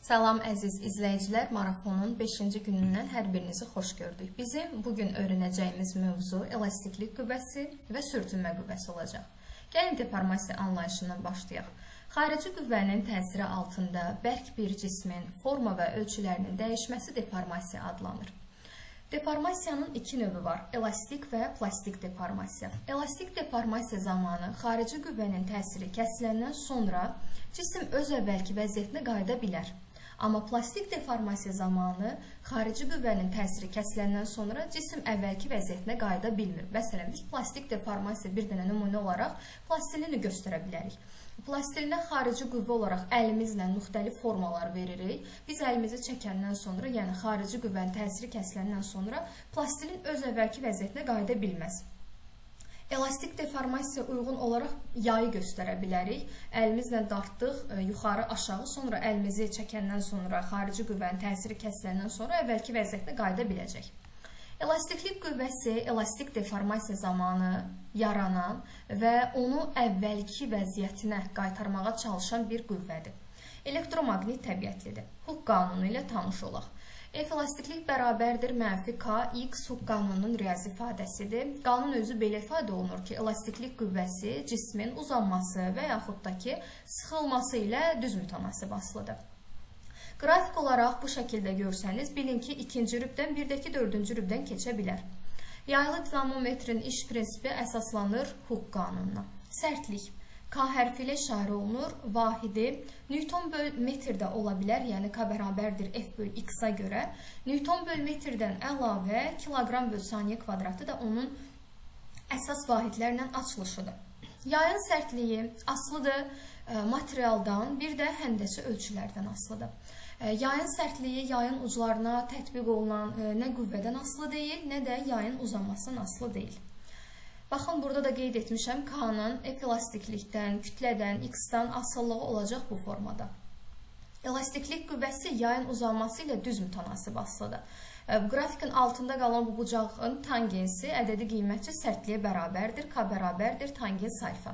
Salam əziz izləyicilər, marafonun 5-ci günündən hər birinizi xoş gördük. Bizim bugün öyrənəcəyimiz mövzu elastiklik qüvvəsi və sürtünmə qüvvəsi olacaq. Gəlin deformasiya anlayışından başlayaq. Xarici qüvvənin təsiri altında bərk bir cismin forma və ölçülərinin dəyişməsi deformasiya adlanır. Deformasiyanın iki növü var, elastik və plastik deformasiya. Elastik deformasiya zamanı xarici qüvvənin təsiri kəsiləndən sonra cisim öz əvvəlki vəziyyətinə qayıda bilər. Amma plastik deformasiya zamanı xarici qüvvənin təsiri kəsiləndən sonra cisim əvvəlki vəziyyətinə qayıda bilmir. Məsələn, biz plastik deformasiya bir dənə nümunə olaraq plastilini göstərə bilərik. Plastilinə xarici qüvvə olaraq əlimizlə müxtəlif formalar veririk. Biz əlimizi çəkəndən sonra, yəni xarici qüvvənin təsiri kəsiləndən sonra plastilin öz əvvəlki vəziyyətinə qayıda bilməz. Elastik deformasiya uyğun olaraq yayı göstərə bilərik. Əlimizlə dartdıq, yuxarı aşağı, sonra əlimizi çəkəndən sonra xarici qüvvənin təsiri kəsiləndən sonra əvvəlki vəziyyətinə qayıda biləcək. Elastiklik qüvvəsi elastik deformasiya zamanı yaranan və onu əvvəlki vəziyyətinə qaytarmağa çalışan bir qüvvədir. Elektromaqnit təbiətlidir. Huk qanunu ilə tanış olaq. F elastiklik bərabərdir mənfi Kx Huk qanununun riyazi ifadəsidir. Qanun özü belə ifadə olunur ki, elastiklik qüvvəsi cismin uzanması və yaxud da ki, sıxılması ilə düz mütənasib asılıdır. Qrafik olaraq bu şəkildə görsəniz, bilin ki, ikinci rübdən birdəki dördüncü rübdən keçə bilər. Yaylı dinamometrin iş prinsipi əsaslanır Huk qanununa. Sərtlik. K hərfi ilə işarə olunur, vahidi Newton böl metrdə ola bilər, yəni K bərabərdir F böl X-a görə. Newton böl metrdən əlavə kiloqram böl saniyə kvadratı da onun əsas vahidlərlə açılışıdır. Yayın sərtliyi asılıdır materialdan, bir də həndəsi ölçülərdən asılıdır. Yayın sərtliyi yayın uclarına tətbiq olunan nə qüvvədən asılı deyil, nə də yayın uzanmasından asılı deyil. Baxın, burada da qeyd etmişəm, K-nın F elastiklikdən, kütlədən, X-dan asılılığı olacaq bu formada. Elastiklik qüvvəsi yayın uzanması ilə düz mütənasib asılıdır. Qrafikin altında qalan bu bucağın tangensi ədədi qiymətçi sərtliyə bərabərdir, K bərabərdir tangens alfa.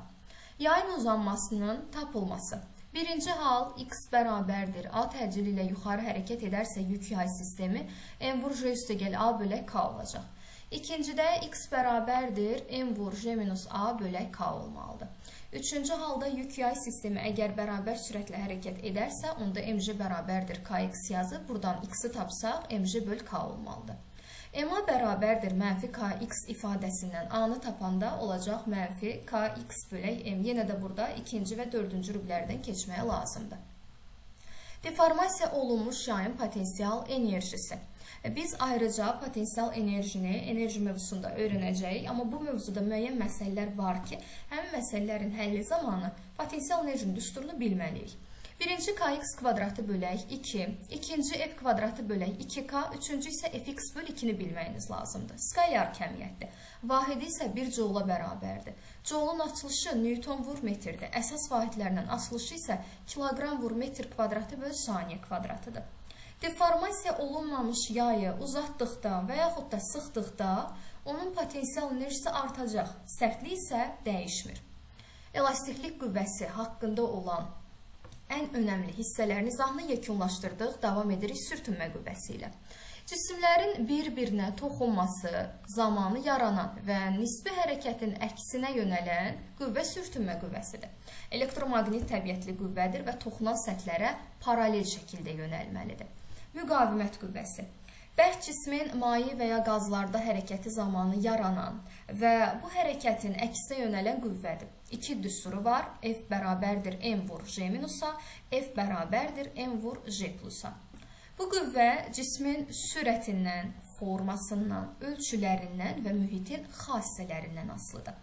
Yayın uzanmasının tapılması. Birinci hal X bərabərdir A təcili ilə yuxarı hərəkət edərsə yük yay sistemi M vur J üstə gəl A bölək K olacaq. İkincidə X bərabərdir M vur J minus A bölək K olmalıdır. Üçüncü halda yük yay sistemi əgər bərabər sürətlə hərəkət edərsə, onda mj bərabərdir Kx yazıb, buradan X-i tapsaq, mj böl K olmalıdır. MA bərabərdir mənfi Kx ifadəsindən A-nı tapanda olacaq mənfi Kx bölək M. Yenə də burada ikinci və dördüncü rüblərdən keçməyə lazımdır. Deformasiya olunmuş yayın potensial enerjisi. Biz ayrıca potensial enerjini enerji mövzusunda öyrənəcəyik, amma bu mövzuda müəyyən məsələlər var ki, həmin məsələlərin həlli zamanı potensial enerjinin düsturunu bilməliyik. Birinci Kx kvadratı bölək 2, ikinci F kvadratı bölək 2K, üçüncü isə Fx böl 2-ni bilməyiniz lazımdır. Skalyar kəmiyyətdir. Vahidi isə 1 joule bərabərdir. Joulun açılışı Newton vur metrdir. Əsas vahidlərlə açılışı isə kiloqram vur metr kvadratı böl saniyə kvadratıdır. Deformasiya olunmamış yayı uzatdıqda və yaxud da sıxdıqda onun potensial enerjisi artacaq, sərtlik isə dəyişmir. Elastiklik qüvvəsi haqqında olan ən önəmli hissələrini izahını yekunlaşdırdıq, davam edirik sürtünmə qüvvəsi ilə. Cisimlərin bir-birinə toxunması zamanı yaranan və nisbi hərəkətin əksinə yönələn qüvvə sürtünmə qüvvəsidir. Elektromaqnit təbiətli qüvvədir və toxunan səthlərə paralel şəkildə yönəlməlidir. Müqavimət qüvvəsi. Bərk cismin maye və ya qazlarda hərəkəti zamanı yaranan və bu hərəkətin əksinə yönələn qüvvədir. İki düsturu var. F bərabərdir M vur J minusa, F bərabərdir M vur J plusa. Bu qüvvə cismin sürətindən, formasından, ölçülərindən və mühitin xassələrindən asılıdır.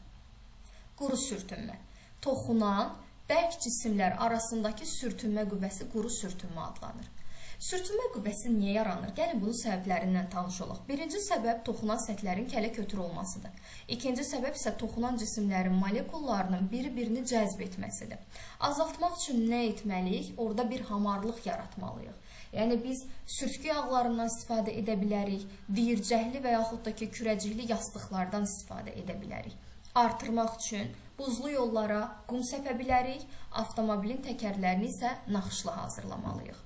Quru sürtünmə. Toxunan, bərk cisimlər arasındakı sürtünmə qüvvəsi quru sürtünmə adlanır. Sürtünmə qüvvəsi niyə yaranır? Gəlin bunun səbəblərindən tanış olaq. Birinci səbəb toxunan səthlərin kələ-kötür olmasıdır. İkinci səbəb isə toxunan cisimlərin molekullarının bir-birini cəzb etməsidir. Azaltmaq üçün nə etməliyik? Orada bir hamarlıq yaratmalıyıq. Yəni biz sürtkü yağlarından istifadə edə bilərik, diyircəkli və yaxud da ki, kürəcikli yastıqlardan istifadə edə bilərik. Artırmaq üçün buzlu yollara qum səpə bilərik, avtomobilin təkərlərini isə naxışla hazırlamalıyıq.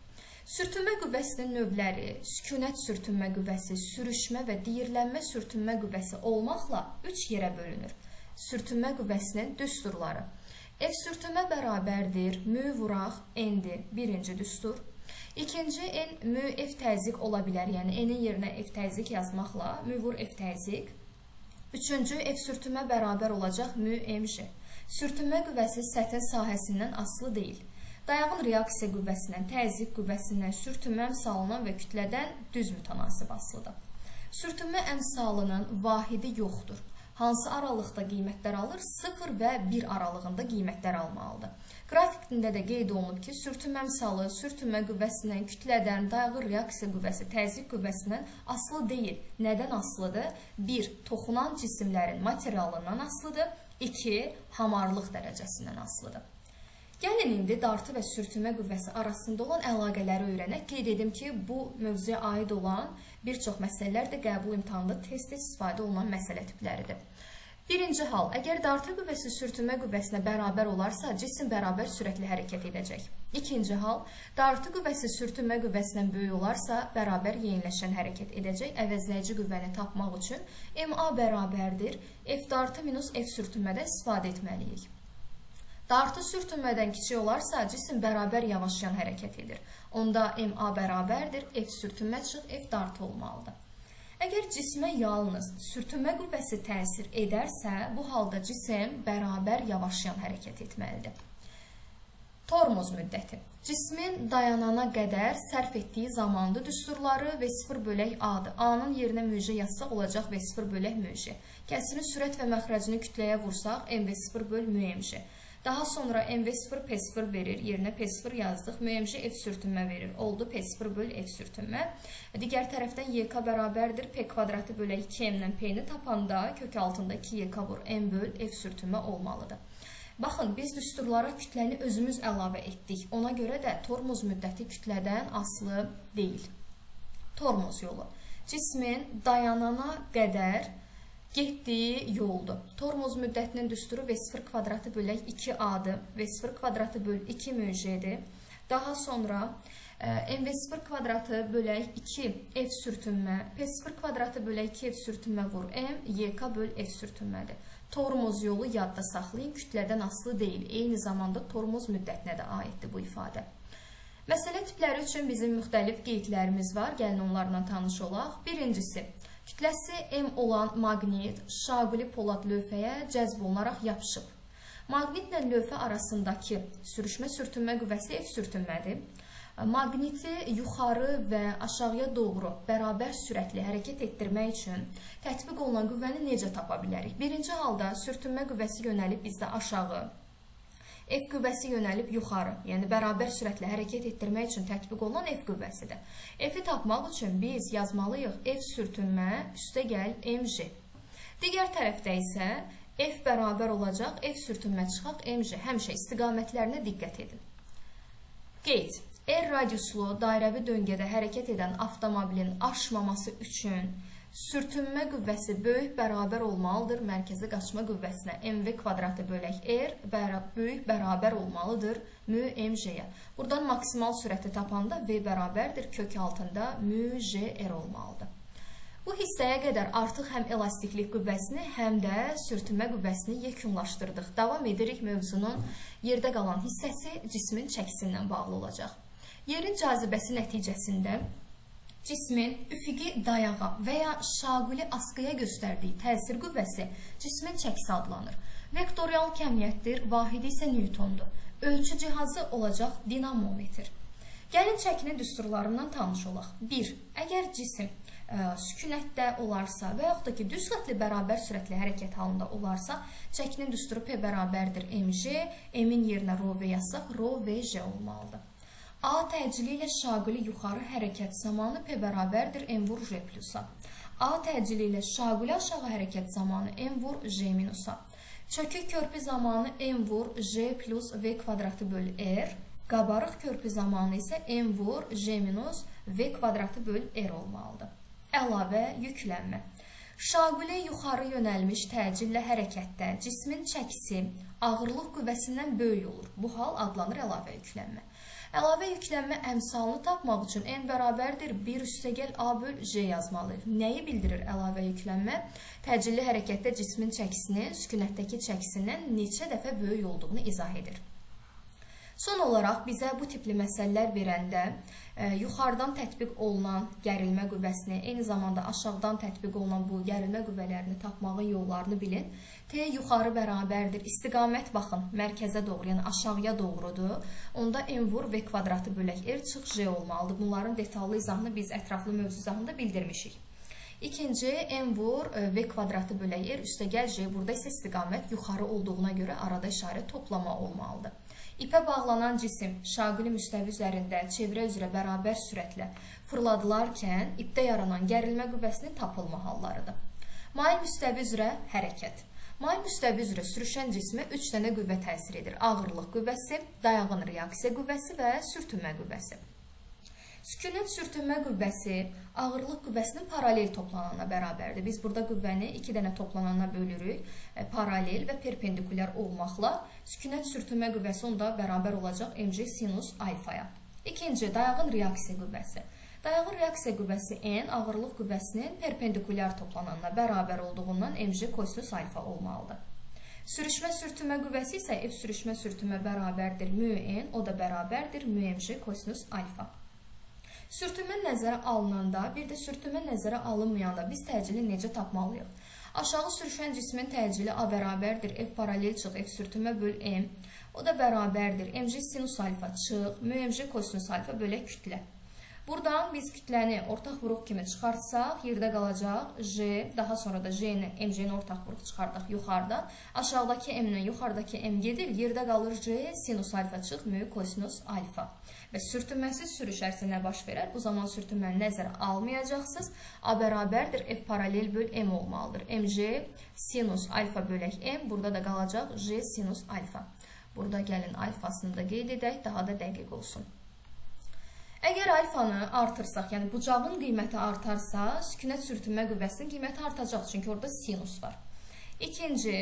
Sürtünmə qüvvəsinin növləri sükunət sürtünmə qüvvəsi, sürüşmə və diyirlənmə sürtünmə qüvvəsi olmaqla 3 yerə bölünür. Sürtünmə qüvvəsinin düsturları. F sürtünmə bərabərdir mü vuraq n-dir, birinci düstur. İkinci n mü f təzyiq ola bilər, yəni n-in yerinə f təzyiq yazmaqla mü vur f təzyiq. Üçüncü f sürtünmə bərabər olacaq mü mj. Sürtünmə qüvvəsi səthin sahəsindən asılı deyil. Dayağın reaksiya qüvvəsindən, təzyiq qüvvəsindən, sürtünmə əmsalından və kütlədən düz mütənasib asılıdır. Sürtünmə əmsalının vahidi yoxdur. Hansı aralıqda qiymətlər alır? 0 və 1 aralığında qiymətlər almalıdır. Qrafikində də qeyd olunub ki, sürtünmə əmsalı sürtünmə qüvvəsindən, kütlədən, dayağın reaksiya qüvvəsi, təzyiq qüvvəsindən asılı deyil. Nədən asılıdır? 1. Toxunan cisimlərin materialından asılıdır. 2. Hamarlıq dərəcəsindən asılıdır. Gəlin indi dartı və sürtünmə qüvvəsi arasında olan əlaqələri öyrənək. Qeyd edim ki, bu mövzuya aid olan bir çox məsələlər də qəbul imtahanında tez-tez istifadə olunan məsələ tipləridir. Birinci hal, əgər dartı qüvvəsi sürtünmə qüvvəsinə bərabər olarsa, cisim bərabər sürətlə hərəkət edəcək. İkinci hal, dartı qüvvəsi sürtünmə qüvvəsindən böyük olarsa, bərabər yeniləşən hərəkət edəcək. Əvəzləyici qüvvəni tapmaq üçün MA bərabərdir F dartı minus F sürtünmədən istifadə etməliyik. Dartı sürtünmədən kiçik olarsa, cisim bərabər yavaşlayan hərəkət edir. Onda MA bərabərdir, F sürtünmə çıxıb F dartı olmalıdır. Əgər cismə yalnız sürtünmə qüvvəsi təsir edərsə, bu halda cisim bərabər yavaşlayan hərəkət etməlidir. Tormoz müddəti. Cismin dayanana qədər sərf etdiyi zamanlı düsturları V0/A-dır. A-nın yerinə müjə yazsaq olacaq V0/müjə. Kəsirin sürət və məxrəcini kütləyə vursaq MV0/mümj. Daha sonra MV0 P0 verir, yerinə P0 yazdıq, mümj F sürtünmə verir, oldu P0/F sürtünmə. Digər tərəfdən YK bərabərdir, P kvadratı bölək 2M-dən P-ni tapanda kök altında 2YK vur M/F sürtünmə olmalıdır. Baxın, biz düsturlara kütləni özümüz əlavə etdik, ona görə də tormoz müddəti kütlədən asılı deyil. Tormoz yolu. Cismin dayanana qədər getdiyi yoldur. Tormoz müddətinin düsturu V0 kvadratı bölək 2A-dır. V0 kvadratı böl 2 müjədir. Daha sonra MV0 kvadratı bölək 2 F sürtünmə, P0 kvadratı bölək 2 F sürtünmə vur M, YK böl F sürtünmədir. Tormoz yolu yadda saxlayın, kütlədən asılı deyil. Eyni zamanda tormoz müddətinə də aiddir bu ifadə. Məsələ tipləri üçün bizim müxtəlif qeydlərimiz var. Gəlin onlarla tanış olaq. Birincisi, kütləsi M olan maqnit şaquli polad lövhəyə cəzb olunaraq yapışıb. Maqnitlə lövhə arasındakı sürüşmə sürtünmə qüvvəsi F sürtünmədir. Maqniti yuxarı və aşağıya doğru bərabər sürətli hərəkət etdirmək üçün tətbiq olunan qüvvəni necə tapa bilərik? Birinci halda sürtünmə qüvvəsi yönəlib bizdə aşağı, F qüvvəsi yönəlib yuxarı, yəni bərabər sürətlə hərəkət etdirmək üçün tətbiq olunan F qüvvəsidir. F-i tapmaq üçün biz yazmalıyıq F sürtünmə üstə gəl mj. Digər tərəfdə isə F bərabər olacaq F sürtünmə çıxaq mj. Həmişə istiqamətlərinə diqqət edin. Qeyd. R radiuslu dairəvi döngədə hərəkət edən avtomobilin aşmaması üçün sürtünmə qüvvəsi böyük bərabər olmalıdır mərkəzi qaçma qüvvəsinə. MV kvadratı bölək R böyük bərabər olmalıdır mü mj-yə. Buradan maksimal sürəti tapanda V bərabərdir kök altında mü j r olmalıdır. Bu hissəyə qədər artıq həm elastiklik qüvvəsini, həm də sürtünmə qüvvəsini yekunlaşdırdıq. Davam edirik, mövzunun yerdə qalan hissəsi cismin çəkisindən bağlı olacaq. Yerin cazibəsi nəticəsində cismin üfüqi dayağa və ya şaquli askıya göstərdiyi təsir qüvvəsi cismin çəkisi adlanır. Vektorial kəmiyyətdir, vahidi isə Newtondur. Ölçü cihazı olacaq dinamometr. Gəlin çəkinin düsturlarından tanış olaq. 1. Əgər cisim sükunətdə olarsa və yaxud da ki, düz xətli bərabər sürətli hərəkət halında olarsa, çəkinin düsturu P bərabərdir mj, M-in yerinə rho V yazsaq, rho Vj olmalıdır. A təcili ilə şaquli yuxarı hərəkət zamanı P bərabərdir M vur J plusa. A təcili ilə şaquli aşağı hərəkət zamanı M vur J minusa. Çökük körpü zamanı M vur J plus V kvadratı böl R. Qabarıq körpü zamanı isə M vur J minus V kvadratı böl R olmalıdır. Əlavə yüklənmə. Şaquli yuxarı yönəlmiş təcillə hərəkətdə cismin çəkisi ağırlıq qüvvəsindən böyük olur. Bu hal adlanır əlavə yüklənmə. Əlavə yüklənmə əmsalını tapmaq üçün n bərabərdir 1 üstəgəl a böl j yazmalıyıq. Nəyi bildirir əlavə yüklənmə? Təcilli hərəkətdə cismin çəkisinin sükunətdəki çəkisindən neçə dəfə böyük olduğunu izah edir. Son olaraq bizə bu tipli məsələlər verəndə yuxarıdan tətbiq olunan gərilmə qüvvəsini, eyni zamanda aşağıdan tətbiq olunan bu gərilmə qüvvələrini tapmağın yollarını bilin. T yuxarı bərabərdir. İstiqamət baxın, mərkəzə doğru, yəni aşağıya doğrudur. Onda m vur v kvadratı bölək r çıx j olmalıdır. Bunların detallı izahını biz ətraflı mövzu izahında bildirmişik. İkinci, m vur v kvadratı bölək r üstəgəl j. Burada isə istiqamət yuxarı olduğuna görə arada işarə toplama olmalıdır. İpə bağlanan cisim şaquli müstəvi üzərində çevrə üzrə bərabər sürətlə fırladılarkən ipdə yaranan gərilmə qüvvəsinin tapılma hallarıdır. Mail müstəvi üzrə hərəkət. Mail müstəvi üzrə sürüşən cismə 3 dənə qüvvə təsir edir. Ağırlıq qüvvəsi, dayağın reaksiya qüvvəsi və sürtünmə qüvvəsi. Sükunət sürtünmə qüvvəsi ağırlıq qüvvəsinin paralel toplananına bərabərdir. Biz burada qüvvəni 2 dənə toplanana bölürük. Paralel və perpendikulyar olmaqla sükunət sürtünmə qüvvəsi onda bərabər olacaq mc sinus alfaya. İkinci, dayağın reaksiya qüvvəsi. Dayağın reaksiya qüvvəsi n ağırlıq qüvvəsinin perpendikulyar toplananına bərabər olduğundan mc kosinus alfa olmalıdır. Sürüşmə sürtünmə qüvvəsi isə F sürüşmə sürtünmə bərabərdir mu n, o da bərabərdir mu mc kosinus alfa. Sürtünmə nəzərə alınanda, bir də sürtünmə nəzərə alınmayanda biz təcili necə tapmalıyıq? Aşağı sürüşən cismin təcili A bərabərdir F paralel çıx F sürtünmə böl M. O da bərabərdir mc sinus alfa çıx mu mc kosinus alfa bölək kütlə. Buradan biz kütləni ortaq vuruq kimi çıxartsaq, yerdə qalacaq J, daha sonra da J-ni, mc-ni ortaq vuruq çıxardaq yuxarıdan. Aşağıdakı m-lə yuxarıdakı m gedir, yerdə qalır J, sinus alfa çıx mu kosinus alfa. Və sürtünməsiz sürüş ərzində nə baş verər? Bu zaman sürtünməni nəzərə almayacaqsınız. A bərabərdir F paralel böl M olmalıdır. mc sinus alfa bölək M, burada da qalacaq J sinus alfa. Burada gəlin alfasını da qeyd edək, daha da dəqiq olsun. Əgər alfanı artırsaq, yəni bucağın qiyməti artarsa, sükunət sürtünmə qüvvəsinin qiyməti artacaq, çünki orada sinus var. İkinci,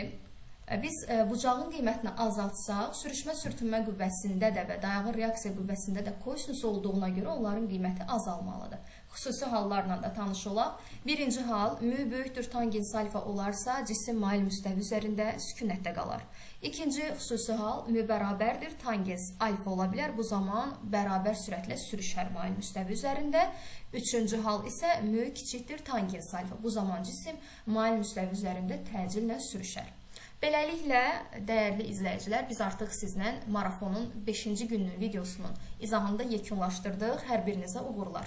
biz bucağın qiymətini azaltsaq, sürüşmə sürtünmə qüvvəsində də və dayağın reaksiya qüvvəsində də kosinus olduğuna görə onların qiyməti azalmalıdır. Xüsusi hallarla da tanış olaq. Birinci hal, mu böyükdür tangens alfa olarsa, cisim mail müstəvi üzərində sükunətdə qalar. İkinci xüsusi hal, mu bərabərdir tangens alfa ola bilər. Bu zaman bərabər sürətlə sürüşər mail müstəvi üzərində. Üçüncü hal isə mu kiçikdir tangens alfa. Bu zaman cisim mail müstəvi üzərində təcillə sürüşər. Beləliklə, dəyərli izləyicilər, biz artıq sizlə marafonun 5-ci gününün videosunun izahında yekunlaşdırdıq. Hər birinizə uğurlar.